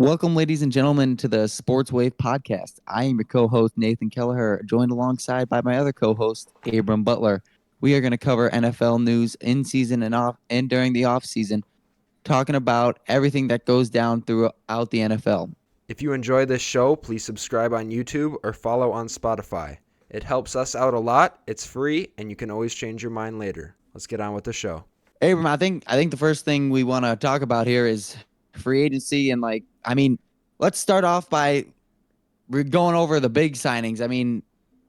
Welcome, ladies and gentlemen, to the Sports Wave podcast. I am your co-host, Nathan Kelleher, joined alongside by my other co-host, Abram Butler. We are going to cover NFL news in season and off and during the off season, talking about everything that goes down throughout the NFL. If you enjoy this show, please subscribe on YouTube or follow on Spotify. It helps us out a lot, it's free, and you can always change your mind later. Let's get on with the show. Abram, I think the first thing we want to talk about here is free agency and let's start off by we're going over the big signings.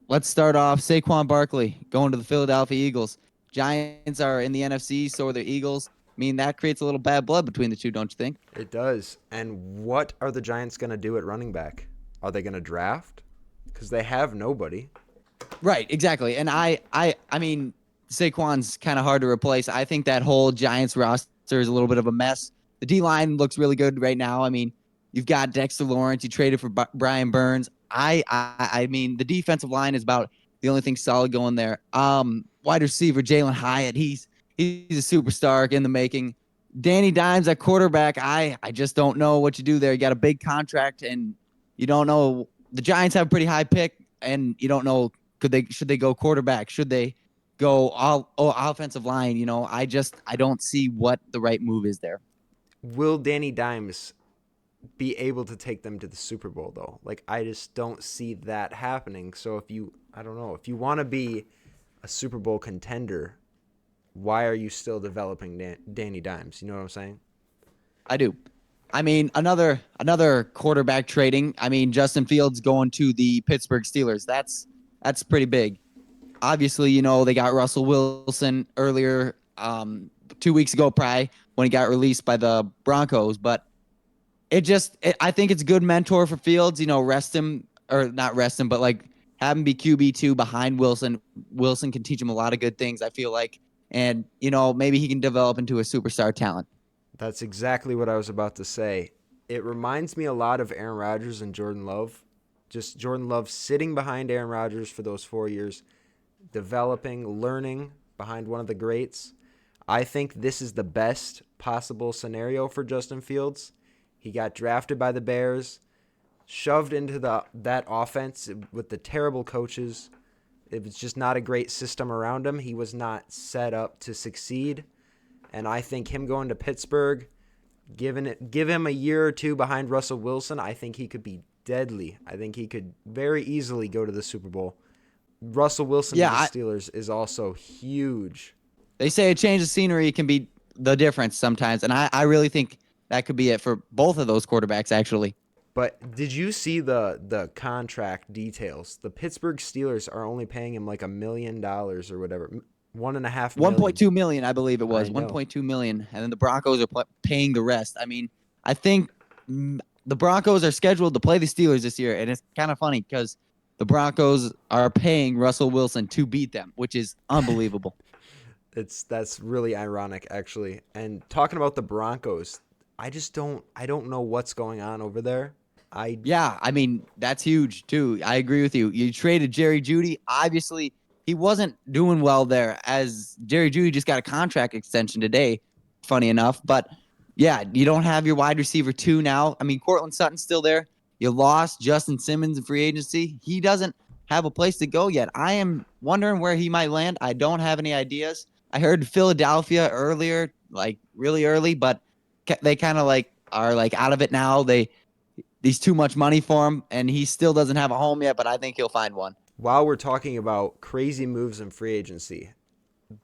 Let's start off Saquon Barkley going to the Philadelphia Eagles. Giants are in the NFC, so are the Eagles. That creates a little bad blood between the two, don't you think? It does. And what are the Giants going to do at running back? Are they going to draft? Because they have nobody. Right, exactly. And Saquon's kind of hard to replace. I think that whole Giants roster is a little bit of a mess. The D-line looks really good right now. You've got Dexter Lawrence. You traded for Brian Burns. The defensive line is about the only thing solid going there. Wide receiver Jalen Hyatt. He's a superstar in the making. Danny Dimes at quarterback. I just don't know what you do there. You got a big contract, and you don't know. The Giants have a pretty high pick, and you don't know should they go quarterback? Should they go all offensive line? I don't see what the right move is there. Will Danny Dimes be able to take them to the Super Bowl, though? I just don't see that happening. So if you want to be a Super Bowl contender, why are you still developing Danny Dimes? You know what I'm saying? I do. Another quarterback trading. Justin Fields going to the Pittsburgh Steelers. That's pretty big. Obviously, they got Russell Wilson earlier, 2 weeks ago, probably when he got released by the Broncos, but I think it's a good mentor for Fields. Rest him or not rest him, but have him be QB2 behind Wilson. Wilson can teach him a lot of good things, I feel like, and maybe he can develop into a superstar talent. That's exactly what I was about to say. It reminds me a lot of Aaron Rodgers and Jordan Love. Just Jordan Love sitting behind Aaron Rodgers for those 4 years, developing, learning behind one of the greats. I think this is the best possible scenario for Justin Fields. He got drafted by the Bears, shoved into that offense with the terrible coaches. It was just not a great system around him. He was not set up to succeed. And I think him going to Pittsburgh, give him a year or two behind Russell Wilson, I think he could be deadly. I think he could very easily go to the Super Bowl. Russell Wilson to the Steelers is also huge. They say a change of scenery can be the difference sometimes, and I really think that could be it for both of those quarterbacks, actually. But did you see the contract details? The Pittsburgh Steelers are only paying him $1 million or whatever. $1.5 million. 1.2 million, I believe it was. 1.2 million. And then the Broncos are paying the rest. I think the Broncos are scheduled to play the Steelers this year, and it's kind of funny because the Broncos are paying Russell Wilson to beat them, which is unbelievable. That's really ironic, actually. And talking about the Broncos, I don't know what's going on over there. That's huge too. I agree with you. You traded Jerry Jeudy. Obviously, he wasn't doing well there, as Jerry Jeudy just got a contract extension today, funny enough. But yeah, you don't have your wide receiver 2 now. Courtland Sutton's still there. You lost Justin Simmons in free agency. He doesn't have a place to go yet. I am wondering where he might land. I don't have any ideas. I heard Philadelphia earlier, really early, but they kind of are out of it now. These too much money for him, and he still doesn't have a home yet, but I think he'll find one. While we're talking about crazy moves in free agency,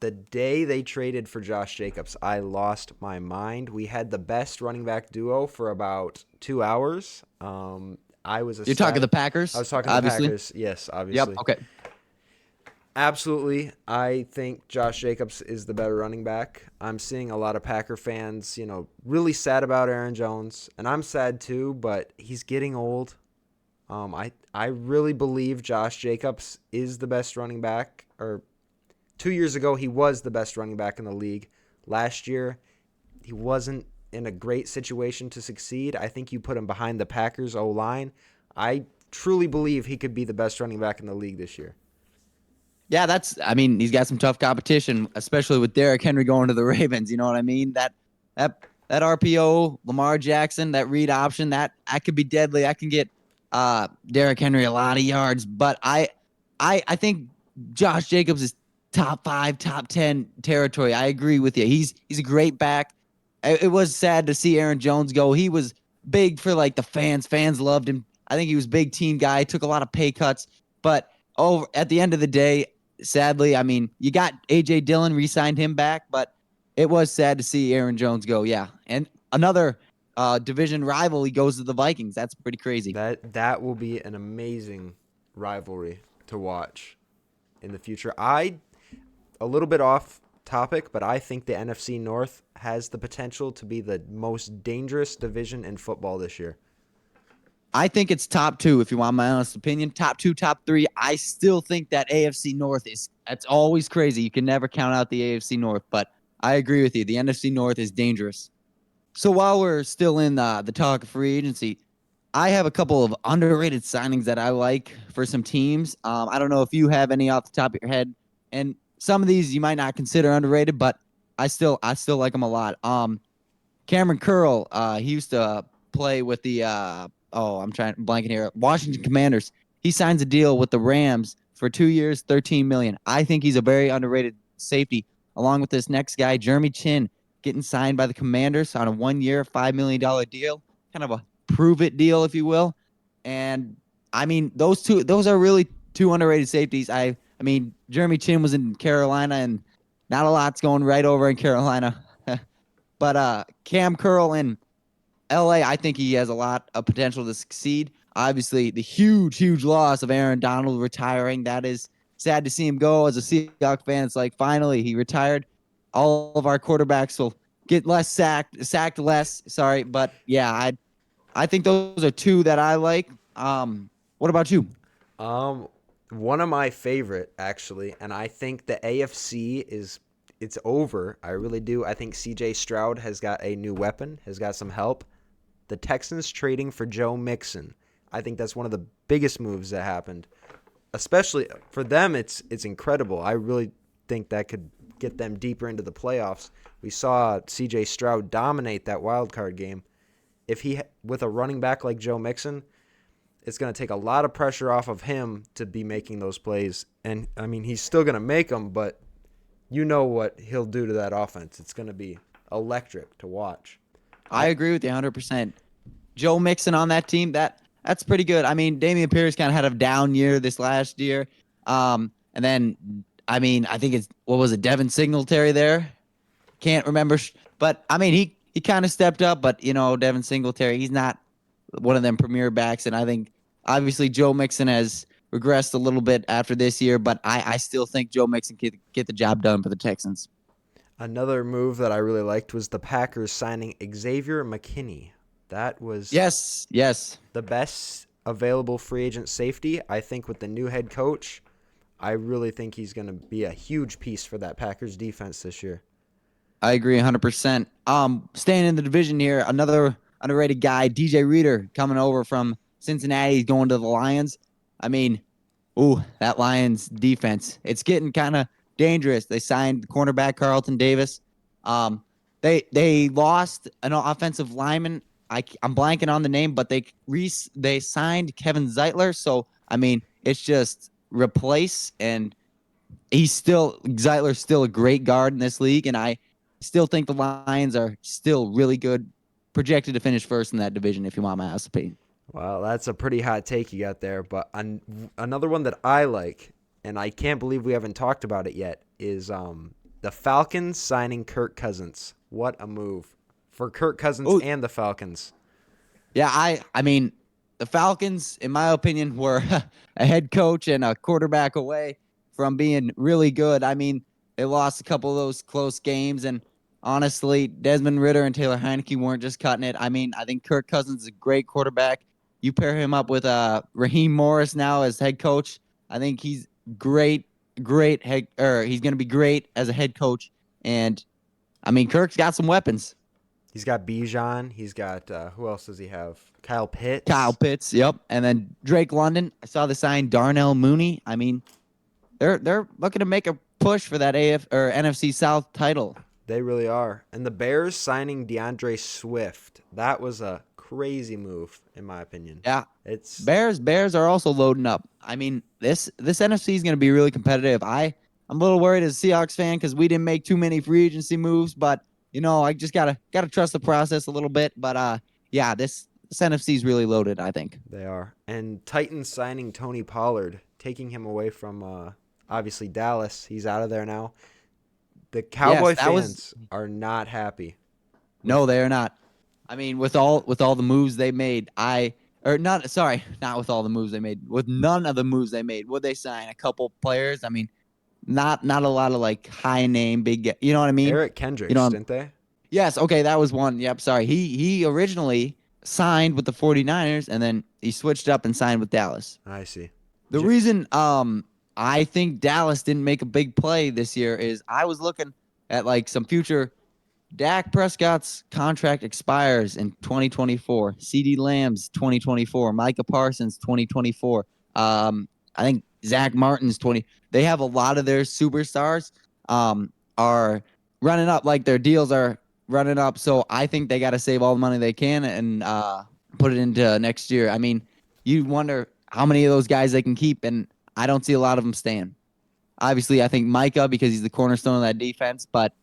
the day they traded for Josh Jacobs, I lost my mind. We had the best running back duo for about 2 hours. You're talking the Packers? I was talking obviously. the Packers. Yes, obviously. Yep, okay. Absolutely. I think Josh Jacobs is the better running back. I'm seeing a lot of Packer fans, really sad about Aaron Jones, and I'm sad too, but he's getting old. I really believe Josh Jacobs is the best running back. Or 2 years ago, he was the best running back in the league. Last year, he wasn't in a great situation to succeed. I think you put him behind the Packers O-line. I truly believe he could be the best running back in the league this year. Yeah, he's got some tough competition, especially with Derrick Henry going to the Ravens. You know what I mean? That that RPO, Lamar Jackson, that read option, that could be deadly. I can get Derrick Henry a lot of yards, but I think Josh Jacobs is top 5, top 10 territory. I agree with you. He's a great back. It was sad to see Aaron Jones go. He was big for like the fans. Fans loved him. I think he was a big team guy. Took a lot of pay cuts, but over at the end of the day, sadly, I mean, you got AJ Dillon, re-signed him back, but it was sad to see Aaron Jones go. Yeah, and another division rival, he goes to the Vikings. That's pretty crazy. That will be an amazing rivalry to watch in the future. A little bit off topic, but I think the NFC North has the potential to be the most dangerous division in football this year. I think it's top 2, if you want my honest opinion. Top 2, top 3. I still think that AFC North that's always crazy. You can never count out the AFC North, but I agree with you. The NFC North is dangerous. So while we're still in the talk of free agency, I have a couple of underrated signings that I like for some teams. I don't know if you have any off the top of your head, and some of these you might not consider underrated, but I still like them a lot. Cameron Curl, he used to play with the I'm blanking here. Washington Commanders. He signs a deal with the Rams for 2 years, $13 million. I think he's a very underrated safety. Along with this next guy, Jeremy Chin, getting signed by the Commanders on a 1-year, $5 million deal, kind of a prove it deal, if you will. And I mean, those are really two underrated safeties. I mean, Jeremy Chin was in Carolina, and not a lot's going right over in Carolina. But Cam Curl in LA, I think he has a lot of potential to succeed. Obviously, the huge loss of Aaron Donald retiring, that is sad to see him go. As a Seahawks fan, it's like finally he retired. All of our quarterbacks will get less sacked less. Sorry, but yeah, I think those are two that I like. What about you? One of my favorite actually, and I think the AFC it's over. I really do. I think CJ Stroud has got a new weapon, has got some help. The Texans trading for Joe Mixon. I think that's one of the biggest moves that happened. Especially for them, it's incredible. I really think that could get them deeper into the playoffs. We saw CJ Stroud dominate that wild card game. If he with a running back like Joe Mixon, it's going to take a lot of pressure off of him to be making those plays. And I mean, he's still going to make them, but you know what he'll do to that offense. It's going to be electric to watch. I agree with you 100%. Joe Mixon on that team, that's pretty good. I mean, Damian Pierce kind of had a down year this last year. And then, I mean, I think what was it, Devin Singletary there? Can't remember. But, I mean, he kind of stepped up. But, Devin Singletary, he's not one of them premier backs. And I think, obviously, Joe Mixon has regressed a little bit after this year. But I still think Joe Mixon can get the job done for the Texans. Another move that I really liked was the Packers signing Xavier McKinney. That was yes the best available free agent safety. I think with the new head coach, I really think he's going to be a huge piece for that Packers defense this year. I agree 100%. Staying in the division here, another underrated guy, DJ Reader, coming over from Cincinnati. He's going to the Lions. I mean, that Lions defense, it's getting kind of dangerous. They signed cornerback Carlton Davis. They lost an offensive lineman. I'm blanking on the name, but they signed Kevin Zeitler. So I mean, it's just replace, and Zeitler's still a great guard in this league, and I still think the Lions are still really good, projected to finish first in that division. If you want my honest opinion. Well, that's a pretty hot take you got there, but another one that I like, and I can't believe we haven't talked about it yet, is the Falcons signing Kirk Cousins. What a move for Kirk Cousins and the Falcons. Yeah, I mean, the Falcons, in my opinion, were a head coach and a quarterback away from being really good. I mean, they lost a couple of those close games, and honestly, Desmond Ridder and Taylor Heineke weren't just cutting it. I mean, I think Kirk Cousins is a great quarterback. You pair him up with Raheem Morris now as head coach. I think he's great he's going to be great as a head coach. And I mean, Kirk's got some weapons. He's got Bijan. He's got who else does he have? Kyle Pitts. Yep. And then Drake London. I saw the sign Darnell Mooney. I mean, they're looking to make a push for that NFC South title. They really are. And the Bears signing DeAndre Swift, that was a crazy move, in my opinion. Yeah. It's Bears are also loading up. I mean, this NFC is going to be really competitive. I'm a little worried as a Seahawks fan because we didn't make too many free agency moves, but I just gotta trust the process a little bit. But yeah, this NFC is really loaded, I think. They are. And Titans signing Tony Pollard, taking him away from obviously Dallas. He's out of there now. The Yes, Cowboy that was fans are not happy with no, they are not. I mean, with all the moves they made, I or not sorry, not with all the moves they made. With none of the moves they made, would they sign a couple players? I mean, not a lot of like high name big. You know what I mean? Eric You Kendricks, know. didn't they? Yes. Okay, that was one. Yep. Sorry. He originally signed with the 49ers and then he switched up and signed with Dallas. I see. The reason I think Dallas didn't make a big play this year is I was looking at like some future. Dak Prescott's contract expires in 2024. CeeDee Lamb's 2024. Micah Parsons 2024. I think Zach Martin's 20. They have a lot of their superstars are running up, like their deals are running up. So I think they got to save all the money they can and put it into next year. I mean, you wonder how many of those guys they can keep, and I don't see a lot of them staying. Obviously, I think Micah because he's the cornerstone of that defense, but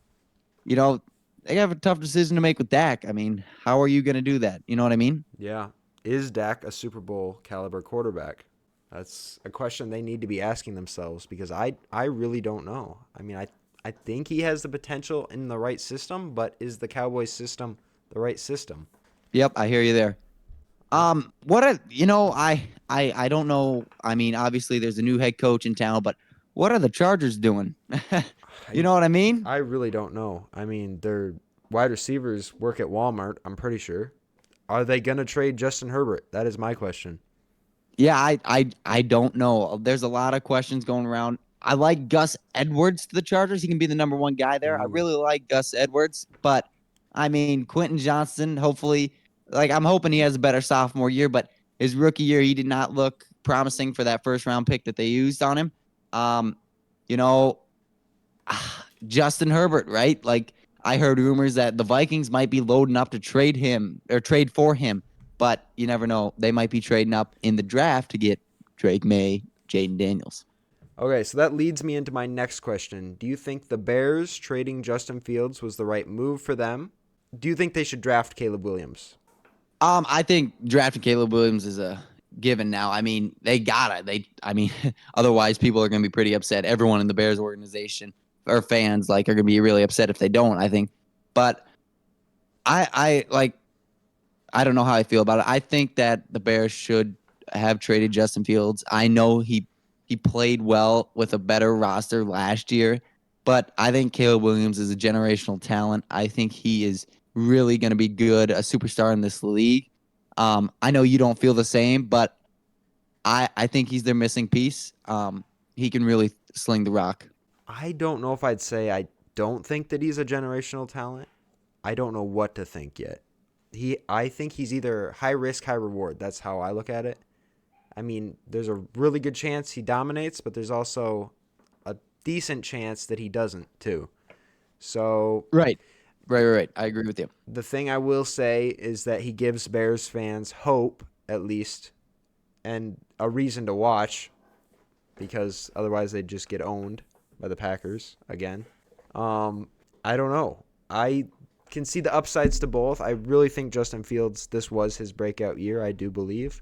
you know, they have a tough decision to make with Dak. I mean, how are you going to do that? You know what I mean? Yeah. Is Dak a Super Bowl caliber quarterback? That's a question they need to be asking themselves because I really don't know. I mean, I think he has the potential in the right system, but is the Cowboys system the right system? Yep, I hear you there. I don't know. I mean, obviously there's a new head coach in town, but what are the Chargers doing? You I know what I mean? I really don't know. I mean, their wide receivers work at Walmart, I'm pretty sure. Are they going to trade Justin Herbert? That is my question. Yeah, I don't know. There's a lot of questions going around. I like Gus Edwards to the Chargers. He can be the number one guy there. I Ooh. really like Gus Edwards, but I mean Quentin Johnston. Hopefully, like I'm hoping he has a better sophomore year. But his rookie year, he did not look promising for that first round pick that they used on him. Um, you know, Justin Herbert, right? Like I heard rumors that the Vikings might be loading up to trade him or trade for him, but you never know. They might be trading up in the draft to get Drake May, Jaden Daniels. Okay, so that leads me into my next question. Do you think the Bears trading Justin Fields was the right move for them? Do you think they should draft Caleb Williams? I think drafting Caleb Williams is a given now. I mean, they gotta. I mean, otherwise people are gonna be pretty upset. Everyone in the Bears organization or fans like are gonna be really upset if they don't. I think, but I like I don't know how I feel about it. I think that the Bears should have traded Justin Fields. I know he played well with a better roster last year, but I think Caleb Williams is a generational talent. I think he is really going to be good, a superstar in this league. I know you don't feel the same, but I think he's their missing piece. He can really sling the rock. I don't know if I'd say I don't think that he's a generational talent. I don't know what to think yet. I think he's either high risk, high reward. That's how I look at it. I mean, there's a really good chance he dominates, but there's also a decent chance that he doesn't too. So Right. Right. I agree with you. the thing I will say is that he gives Bears fans hope, at least, and a reason to watch, because otherwise they'd just get owned by the Packers again. I don't know. I can see the upsides to both. I really think Justin Fields, this was his breakout year, I do believe.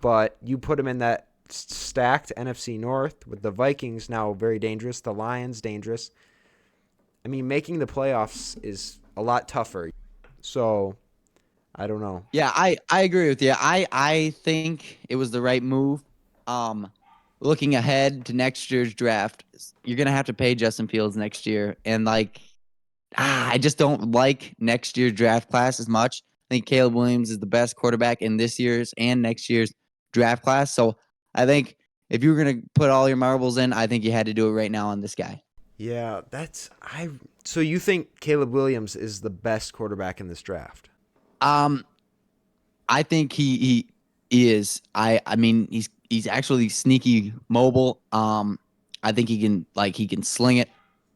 But you put him in that stacked NFC North with the Vikings now very dangerous, the Lions dangerous. I mean, making the playoffs is a lot tougher. So, I don't know. Yeah, I agree with you. I think it was the right move. Um, Looking ahead to next year's draft, you're gonna have to pay Justin Fields next year, and like, I just don't like next year's draft class as much. I think Caleb Williams is the best quarterback in this year's and next year's draft class. So I think if you were gonna put all your marbles in, I think you had to do it right now on this guy. Yeah, so you think Caleb Williams is the best quarterback in this draft? Um, I think he is. I mean he's actually sneaky mobile. I think he can sling it.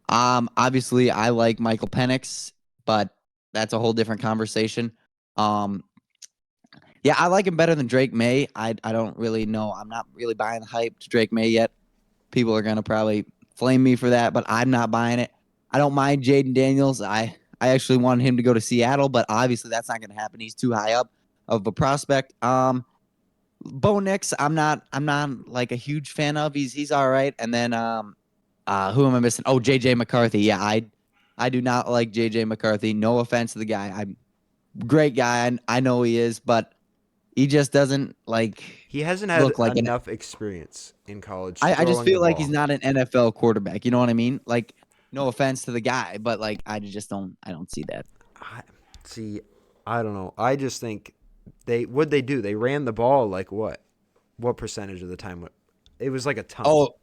Obviously, I like Michael Penix, but that's a whole different conversation. Um, yeah, I like him better than Drake May. I don't really know. I'm not really buying the hype to Drake May yet. People are gonna probably flame me for that, but I'm not buying it. I don't mind Jaden Daniels. I actually wanted him to go to Seattle, but obviously that's not gonna happen. He's too high up of a prospect. Bo Nix, I'm not like a huge fan of. He's all right. And then who am I missing? Oh, JJ McCarthy. Yeah, I do not like JJ McCarthy. No offense to the guy. I'm great guy. I know he is, but he just doesn't like He hasn't had look like an. enough experience in college I just throwing the feel like he's ball. not an NFL quarterback. You know what I mean? Like, no offense to the guy, but like I just don't. I don't see that. I, see, I don't know. I just think what they do. They ran the ball like what? What percentage of the time? It was like a ton. Oh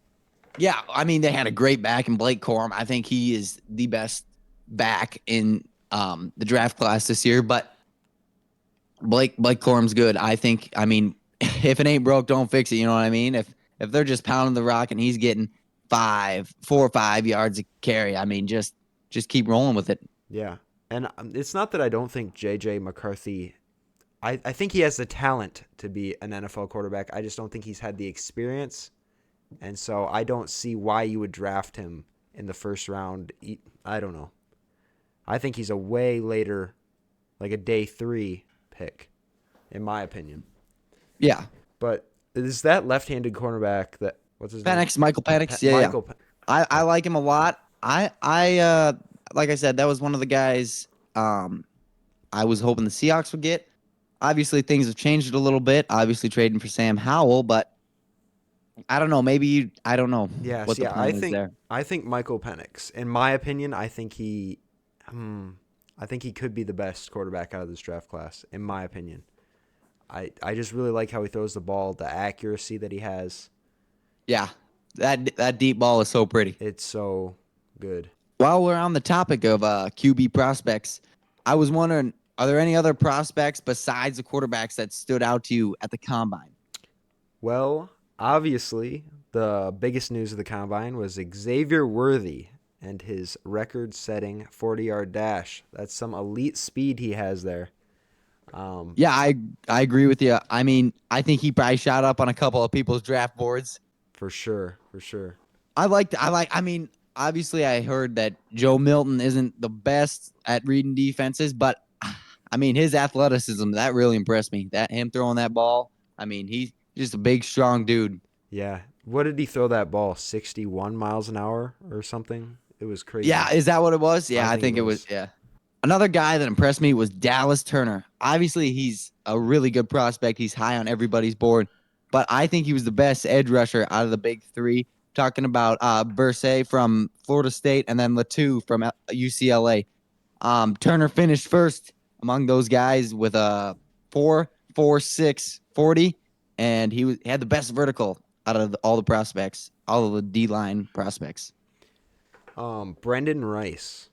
yeah, I mean they had a great back in Blake Corum. I think he is the best back in the draft class this year. But Blake Corum's good. I think. I mean, if it ain't broke, don't fix it. You know what I mean? If they're just pounding the rock and he's getting 4 or 5 yards a carry, I mean, just keep rolling with it. Yeah, and it's not that I don't think J.J. McCarthy. I think he has the talent to be an NFL quarterback. I just don't think he's had the experience, and so I don't see why you would draft him in the first round. I don't know. I think he's a way later, like a day 3 pick, in my opinion. Yeah, But is that left-handed cornerback that what's his name? Michael Penix. Yeah, yeah. Michael. I like him a lot. Like I said, that was one of the guys I was hoping the Seahawks would get. Obviously, things have changed a little bit. Obviously, trading for Sam Howell, but I don't know. I don't know Yes, what the yeah. I plan is think there. I think Michael Penix. In my opinion, I think he could be the best quarterback out of this draft class. In my opinion, I just really like how he throws the ball, the accuracy that he has. Yeah, that deep ball is so pretty. It's so good. While we're on the topic of QB prospects, I was wondering, are there any other prospects besides the quarterbacks that stood out to you at the combine? Well, obviously, the biggest news of the combine was Xavier Worthy and his record-setting 40-yard dash. That's some elite speed he has there. Yeah, I agree with you. I mean, I think he probably shot up on a couple of people's draft boards. For sure, for sure. I mean, obviously I heard that Joe Milton isn't the best at reading defenses, but I mean, his athleticism, that really impressed me. That him throwing that ball. I mean, he's just a big, strong dude. Yeah. What did he throw that ball? 61 miles an hour or something? It was crazy. Yeah, is that what it was? I Yeah, I think it think it was. was. Yeah. Another guy that impressed me was Dallas Turner. Obviously, he's a really good prospect. He's high on everybody's board, but I think he was the best edge rusher out of the big three. Talking about Bursay from Florida State and then Latu from UCLA. Turner finished first among those guys with a 4.46 40, and he had the best vertical out of all the prospects, all of the D line prospects. Brendan Rice.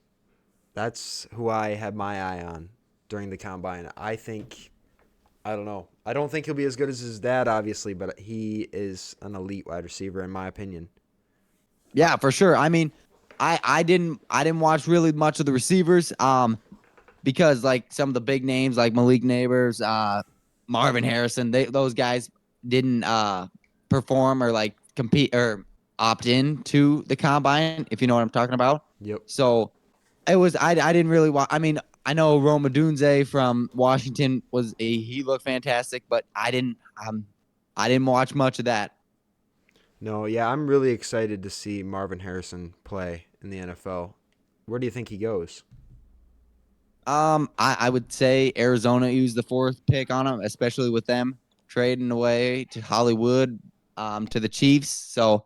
That's who I had my eye on during the combine. I don't know. I don't think he'll be as good as his dad, obviously, but he is an elite wide receiver, in my opinion. Yeah, for sure. I mean, I didn't watch really much of the receivers because like some of the big names like Malik Neighbors, Marvin Harrison, those guys didn't perform or like compete or opt in to the combine, if you know what I'm talking about. Yep. So it was I didn't really watch. I mean, I know Roma Dunze from Washington he looked fantastic, but I didn't watch much of that. No, yeah, I'm really excited to see Marvin Harrison play in the NFL. Where do you think he goes? I would say Arizona used the fourth pick on him, especially with them trading away to Hollywood, to the Chiefs. So,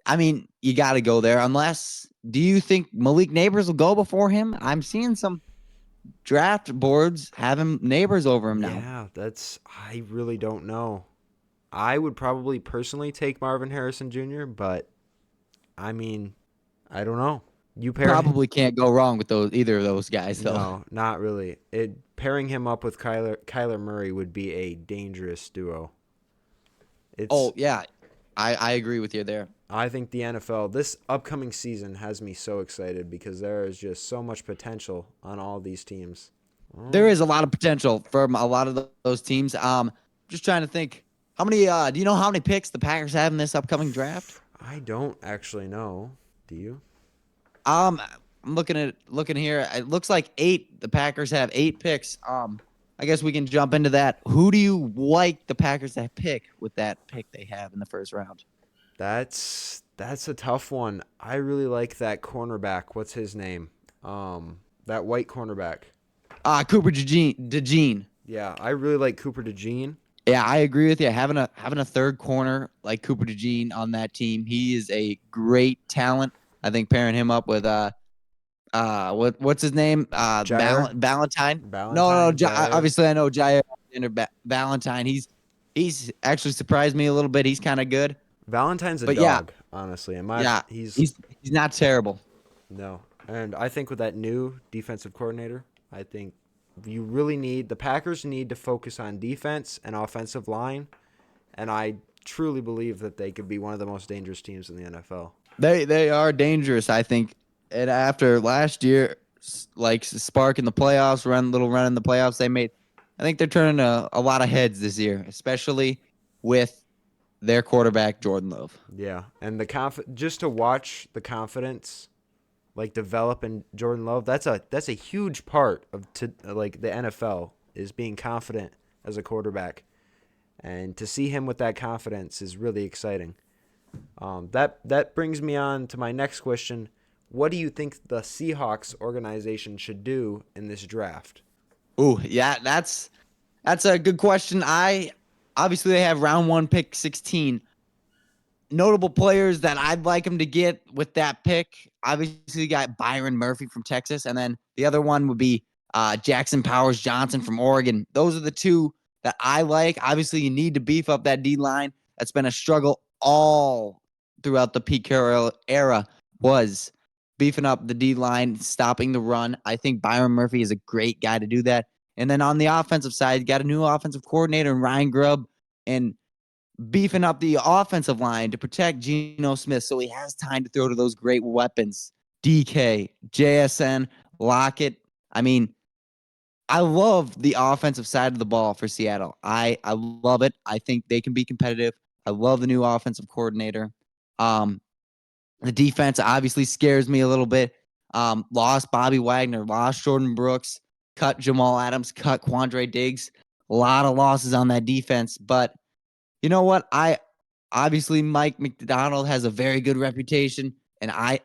I mean, you got to go there. Unless, do you think Malik Neighbors will go before him? I'm seeing some draft boards having Neighbors over him now. Yeah, I really don't know. I would probably personally take Marvin Harrison Jr., but I mean, I don't know. You pair him, Probably can't go wrong with either of those guys, though. no, not really. Pairing him up with Kyler Murray would be a dangerous duo. It's Oh yeah, I agree with you there. I think the NFL, this upcoming season, has me so excited because there is just so much potential on all these teams. There Well, is a lot of potential from a lot of those teams. Just trying to think, how many? Do you know how many picks the Packers have in this upcoming draft? I don't actually know. Do you? Um, I'm looking here. It looks like 8. The Packers have 8 picks. I guess we can jump into that. Who do you like the Packers to pick with that pick they have in the first round? That's a tough one. I really like that cornerback. What's his name? That white cornerback. Cooper DeJean. Yeah, I really like Cooper DeJean. Yeah, I agree with you. Having a third corner like Cooper DeJean on that team, he is a great talent. I think pairing him up with what's his name? Jair? Valentine. No, Valentine, Jair. obviously I know Jair Valentine. He's actually surprised me a little bit. He's kind of good, Valentine's a but yeah, dog, honestly. yeah, He's he's not terrible. no. And I think with that new defensive coordinator, I think the Packers need to focus on defense and offensive line, and I truly believe that they could be one of the most dangerous teams in the NFL. They are dangerous, I think. And after last year, like spark in the playoffs, run in the playoffs they made, I think they're turning a lot of heads this year, especially with their quarterback Jordan Love. Yeah, and just to watch the confidence like develop in Jordan Love, that's a huge part of like the NFL is being confident as a quarterback. And to see him with that confidence is really exciting. That brings me on to my next question. What do you think the Seahawks organization should do in this draft? Ooh, yeah, that's a good question. I obviously they have round 1 pick 16. Notable players that I'd like them to get with that pick. Obviously, you got Byron Murphy from Texas, and then the other one would be Jackson Powers Johnson from Oregon. Those are the two that I like. Obviously, you need to beef up that D line. That's been a struggle all throughout the Pete Carroll era. Was beefing up the D line, stopping the run. I think Byron Murphy is a great guy to do that. And then on the offensive side, you got a new offensive coordinator in Ryan Grubb, and beefing up the offensive line to protect Geno Smith so he has time to throw to those great weapons. DK, JSN, Lockett. I mean, I love the offensive side of the ball for Seattle. I love it. I think they can be competitive. I love the new offensive coordinator. The defense obviously scares me a little bit. Lost Bobby Wagner, lost Jordan Brooks, cut Jamal Adams, cut Quandre Diggs. A lot of losses on that defense, but you know what? I obviously Mike McDonald has a very good reputation, and I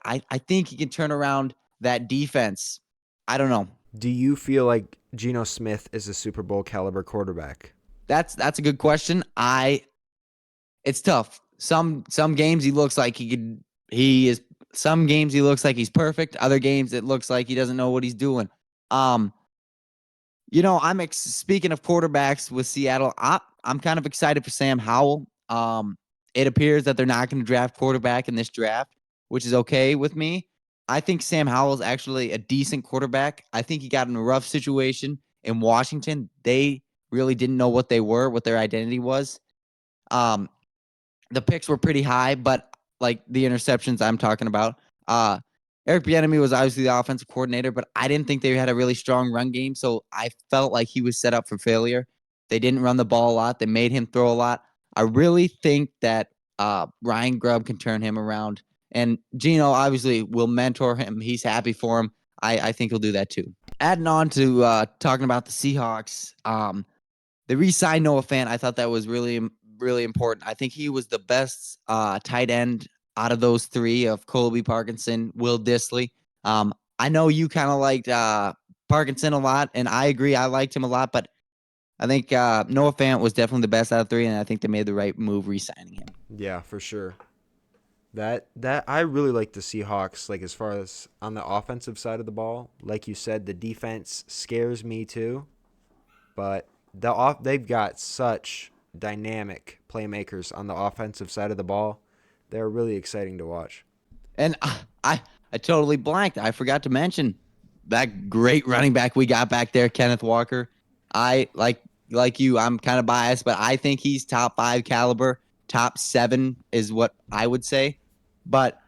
think he can turn around that defense. I don't know. Do you feel like Geno Smith is a Super Bowl caliber quarterback? That's a good question. It's tough. Some games he looks like he is some games he looks like he's perfect. Other games it looks like he doesn't know what he's doing. Um, speaking of quarterbacks with Seattle. I'm kind of excited for Sam Howell. It appears that they're not going to draft quarterback in this draft, which is okay with me. I think Sam Howell is actually a decent quarterback. I think he got in a rough situation in Washington. They really didn't know what their identity was. Um, the picks were pretty high, but like the interceptions I'm talking about, Eric Bieniemy was obviously the offensive coordinator, but I didn't think they had a really strong run game, so I felt like he was set up for failure. They didn't run the ball a lot. They made him throw a lot. I really think that Ryan Grubb can turn him around, and Gino obviously will mentor him. He's happy for him. I think he'll do that too. Adding on to talking about the Seahawks, they re-signed Noah Fant. I thought that was really, really important. I think he was the best tight end out of those three of Colby Parkinson, Will Dissly. I know you kind of liked Parkinson a lot, and I agree. I liked him a lot, but I think Noah Fant was definitely the best out of three, and I think they made the right move re-signing him. Yeah, for sure. That I really like the Seahawks, like as far as on the offensive side of the ball. Like you said, the defense scares me too. But they've got such dynamic playmakers on the offensive side of the ball. They're really exciting to watch. And I totally blanked. I forgot to mention that great running back we got back there, Kenneth Walker. I like you. I'm kind of biased, but I think he's top 5 caliber. Top 7 is what I would say. But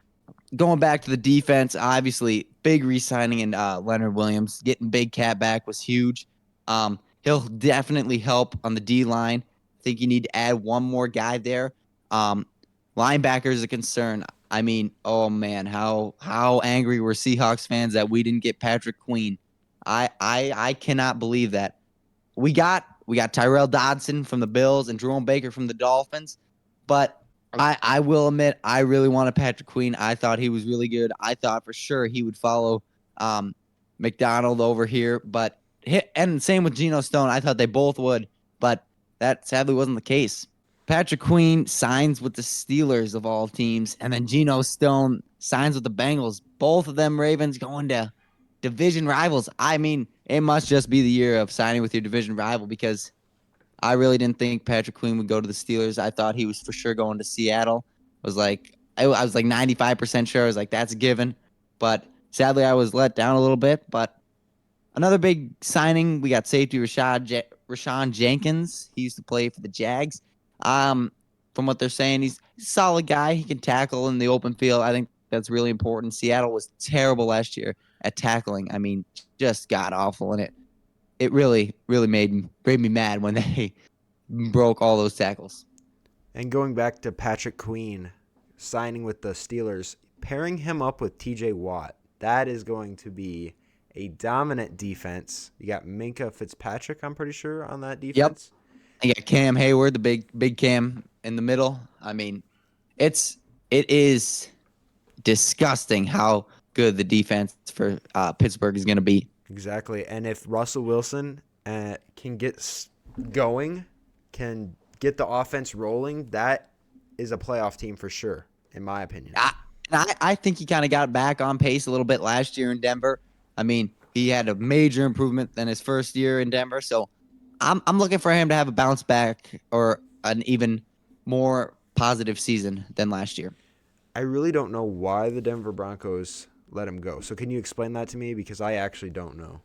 going back to the defense, obviously, big re-signing in Leonard Williams, getting Big Cat back was huge. He'll definitely help on the D line. I think you need to add one more guy there. Um, Linebacker is a concern. I mean, oh man, how angry were Seahawks fans that we didn't get Patrick Queen? I cannot believe that. We got Tyrell Dodson from the Bills and Jerome Baker from the Dolphins, but I will admit I really wanted Patrick Queen. I thought he was really good. I thought for sure he would follow um, McDonald over here, but and same with Geno Stone. I thought they both would, but that sadly wasn't the case. Patrick Queen signs with the Steelers of all teams, and then Geno Stone signs with the Bengals. Both of them Ravens going to division rivals. I mean, it must just be the year of signing with your division rival because I really didn't think Patrick Queen would go to the Steelers. I thought he was for sure going to Seattle. I was like 95% sure. I was like, that's a given. But sadly, I was let down a little bit. But another big signing, we got safety Rashawn Jenkins. He used to play for the Jags. From what they're saying, he's a solid guy. He can tackle in the open field. I think that's really important. Seattle was terrible last year at tackling. I mean, just god awful in it. It really, really made me mad when they broke all those tackles. And going back to Patrick Queen signing with the Steelers, pairing him up with TJ Watt, that is going to be a dominant defense. You got Minka Fitzpatrick, I'm pretty sure, on that Yep. defense. You got Cam Hayward, the big Cam in the middle. I mean, it is disgusting how good the defense for Pittsburgh is going to be. Exactly. And if Russell Wilson can get going, can get the offense rolling, that is a playoff team for sure, in my opinion. I think he kind of got back on pace a little bit last year in Denver. I mean, he had a major improvement than his first year in Denver. So I'm looking for him to have a bounce back or an even more positive season than last year. I really don't know why the Denver Broncos let him go. So can you explain that to me? Because I actually don't know.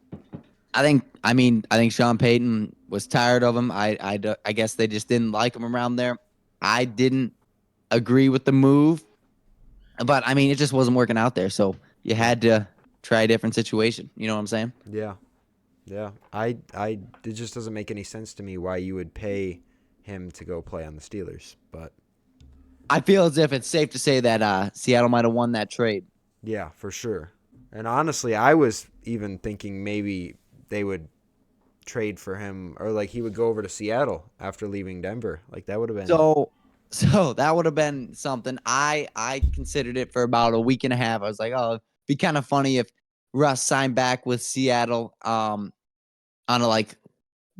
I think Sean Payton was tired of him. I guess they just didn't like him around there. I didn't agree with the move, but I mean, it just wasn't working out there. So you had to try a different situation. You know what I'm saying? Yeah. Yeah. It just doesn't make any sense to me why you would pay him to go play on the Steelers. But I feel as if it's safe to say that Seattle might have won that trade. yeah, for sure. And honestly, I was even thinking maybe they would trade for him or like he would go over to Seattle after leaving Denver. Like that would have been So that would have been something. I considered it for about a week and a half. I was like, oh, it'd be kind of funny if Russ signed back with Seattle on a like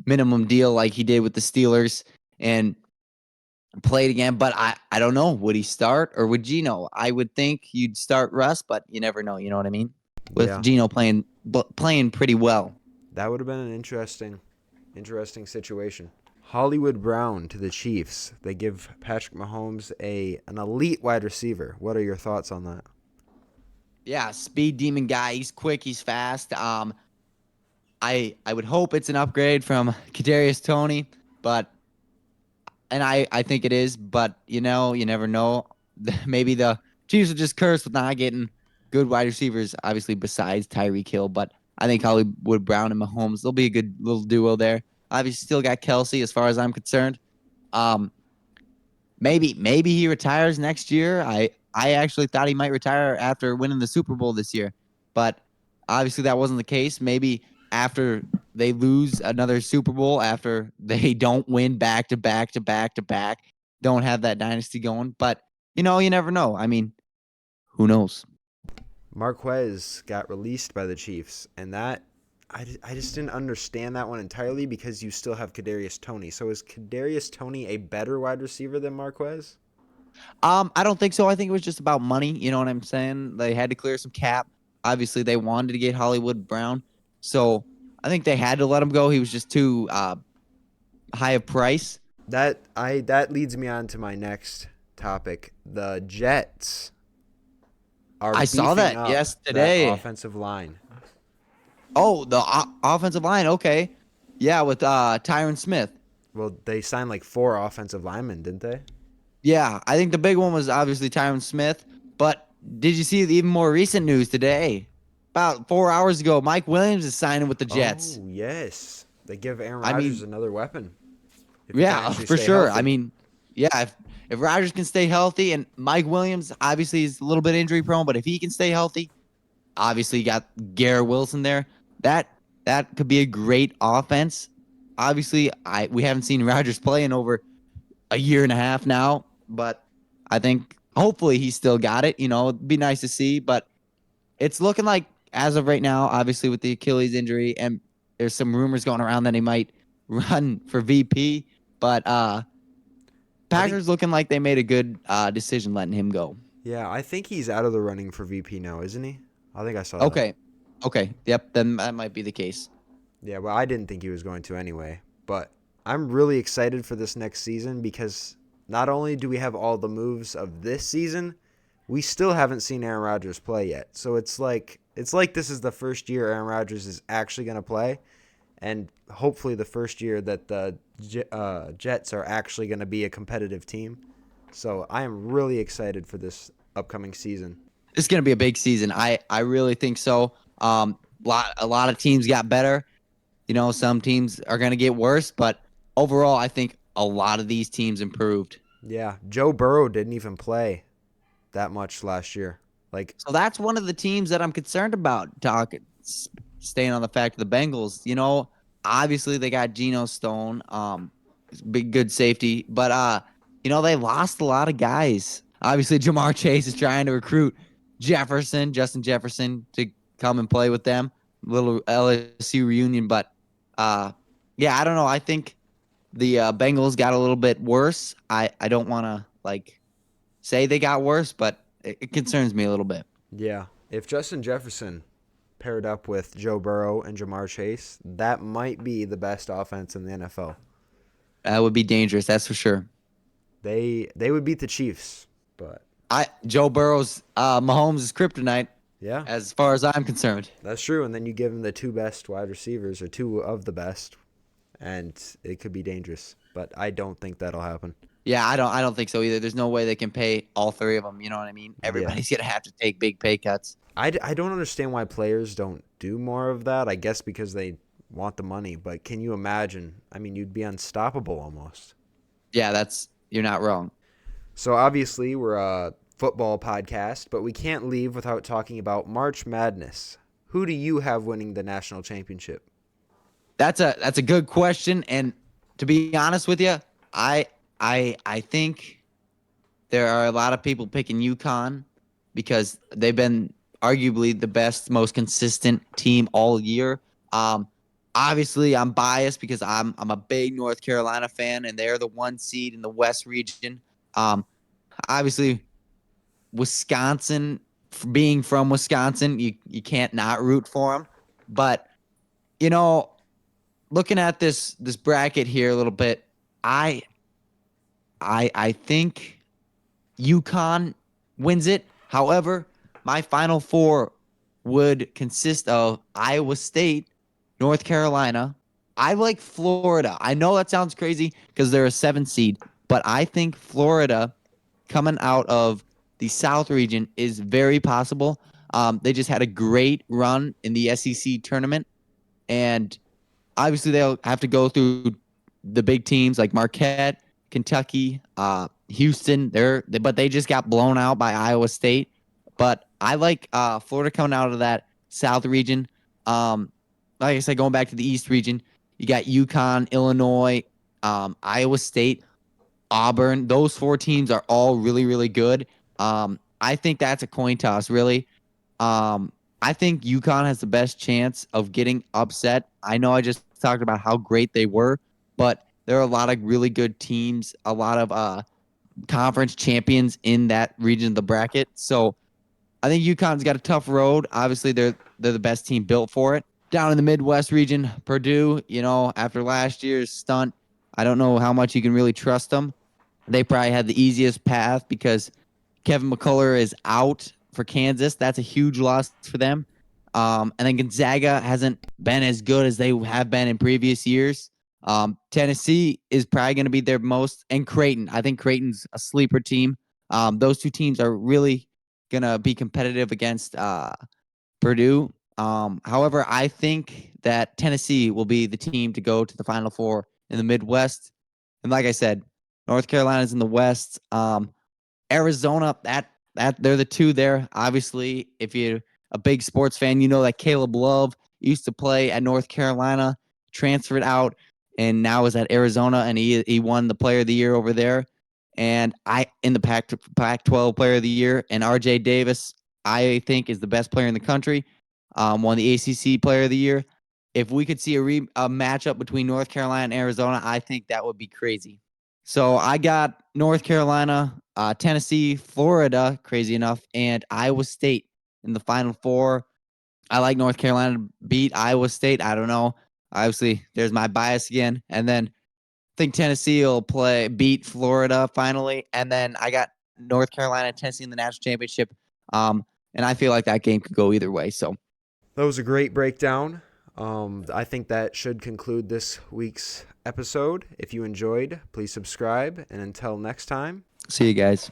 minimum deal like he did with the Steelers and played again. But I don't know. Would he start or would Geno? I would think you'd start Russ, but you never know. You know what I mean? With yeah. Geno playing pretty well. That would have been an interesting situation. Hollywood Brown to the Chiefs. They give Patrick Mahomes an elite wide receiver. What are your thoughts on that? Yeah, speed demon guy. He's quick. He's fast. I would hope it's an upgrade from Kadarius Toney, and I think it is. But you never know. Maybe the Chiefs are just cursed with not getting good wide receivers. Obviously, besides Tyreek Hill, but I think Hollywood Brown and Mahomes, they'll be a good little duo there. Obviously, still got Kelsey as far as I'm concerned. Um, maybe he retires next year. I actually thought he might retire after winning the Super Bowl this year, but obviously that wasn't the case. Maybe after they lose another Super Bowl, after they don't win back to back to back to back, don't have that dynasty going. But you never know. I mean, who knows? Marquez got released by the Chiefs, and that I just didn't understand that one entirely because you still have Kadarius Toney. So is Kadarius Toney a better wide receiver than Marquez? I don't think so. I think it was just about money. You know what I'm saying? They had to clear some cap. Obviously, they wanted to get Hollywood Brown, so I think they had to let him go. He was just too high of price. That leads me on to my next topic. The Jets are I saw beefing that up yesterday. that offensive line. Oh, the offensive line. Okay, yeah, with Tyron Smith. Well, they signed like 4 offensive linemen, didn't they? Yeah, I think the big one was obviously Tyron Smith. But did you see the even more recent news today? About 4 hours ago, Mike Williams is signing with the Jets. Oh, yes. They give Aaron I Rodgers mean, another weapon if he can yeah, actually for stay sure. I healthy. mean, yeah, if Rodgers can stay healthy and Mike Williams obviously is a little bit injury prone, but if he can stay healthy, obviously you got Garrett Wilson there. That that could be a great offense. Obviously, we haven't seen Rodgers play in over a year and a half now, but I think hopefully he still got it. It'd be nice to see, but it's looking like as of right now, obviously with the Achilles injury, and there's some rumors going around that he might run for VP, but I think, Packers looking like they made a good decision letting him go. yeah, I think he's out of the running for VP now, isn't he? I think I saw that. Okay. Okay. Yep. Then that might be the case. Yeah, well, I didn't think he was going to anyway. But I'm really excited for this next season because not only do we have all the moves of this season, we still haven't seen Aaron Rodgers play yet. So it's like this is the first year Aaron Rodgers is actually going to play, and hopefully the first year that the Jets are actually going to be a competitive team. So I am really excited for this upcoming season. It's going to be a big season. I really think so. A lot of teams got better. Some teams are going to get worse, but overall, I think a lot of these teams improved. Yeah, Joe Burrow didn't even play that much last year. Like, So that's one of the teams that I'm concerned about. Staying on the fact of the Bengals. Obviously they got Geno Stone, big good safety, but they lost a lot of guys. Obviously, Jamar Chase is trying to recruit Justin Jefferson, to come and play with them. Little LSU reunion, but yeah, I don't know. I think the Bengals got a little bit worse. I don't want to say they got worse, but it concerns me a little bit. yeah, if Justin Jefferson paired up with Joe Burrow and Jamar Chase, that might be the best offense in the NFL. That would be dangerous, that's for sure. They would beat the Chiefs, but Joe Burrow's Mahomes is kryptonite yeah, as far as I'm concerned. that's true. And then you give him the two best wide receivers or two of the best, and it could be dangerous. But I don't think that'll happen. Yeah, I don't think so either. There's no way they can pay all three of them. You know what I mean? Yeah. Everybody's gonna have to take big pay cuts. I don't understand why players don't do more of that. I guess because they want the money. But can you imagine? I mean, you'd be unstoppable almost. Yeah, you're not wrong. So obviously we're a football podcast, but we can't leave without talking about March Madness. Who do you have winning the national championship? That's a good question, and to be honest with you, I think there are a lot of people picking UConn because they've been arguably the best, most consistent team all year. Um, Obviously, I'm biased because I'm a big North Carolina fan, and they're the 1 seed in the West region. Um, Obviously, Wisconsin, being from Wisconsin, you can't not root for them. But you know, looking at this bracket here a little bit, I I think UConn wins it. However, my final four would consist of Iowa State, North Carolina. I like Florida. I know that sounds crazy because they're a 7 seed, but I think Florida coming out of the South region is very possible. They just had a great run in the SEC tournament, and obviously they'll have to go through the big teams like Marquette, Kentucky, Houston. But they just got blown out by Iowa State. But I like Florida coming out of that South region. Like I said, going back to the East region, you got UConn, Illinois, Iowa State, Auburn. Those four teams are all really, really good. I think that's a coin toss, really. I think UConn has the best chance of getting upset. I know I just talked about how great they were, but there are a lot of really good teams, a lot of conference champions in that region of the bracket. So I think UConn's got a tough road. Obviously, they're the best team built for it. Down in the Midwest region, Purdue, after last year's stunt, I don't know how much you can really trust them. They probably had the easiest path because Kevin McCullough is out for Kansas. That's a huge loss for them. And then Gonzaga hasn't been as good as they have been in previous years. Tennessee is probably going to be their most, and Creighton. I think Creighton's a sleeper team. Those two teams are really gonna be competitive against Purdue. However, I think that Tennessee will be the team to go to the Final Four in the Midwest. And like I said, North Carolina's in the West. Arizona, that they're the two there. Obviously, if you're a big sports fan, you know that Caleb Love used to play at North Carolina, transferred out, and now is at Arizona, and he won the Player of the Year over there. And I in the Pac-12 Player of the Year, and R.J. Davis, I think is the best player in the country. Won the ACC Player of the Year. If we could see a matchup between North Carolina and Arizona, I think that would be crazy. So I got North Carolina, Tennessee, Florida, crazy enough, and Iowa State in the Final Four. I like North Carolina to beat Iowa State. I don't know. Obviously, there's my bias again. And then I think Tennessee will beat Florida finally. And then I got North Carolina and Tennessee in the national championship. And I feel like that game could go either way. So That was a great breakdown. I think that should conclude this week's episode. If you enjoyed, please subscribe. And until next time, see you guys.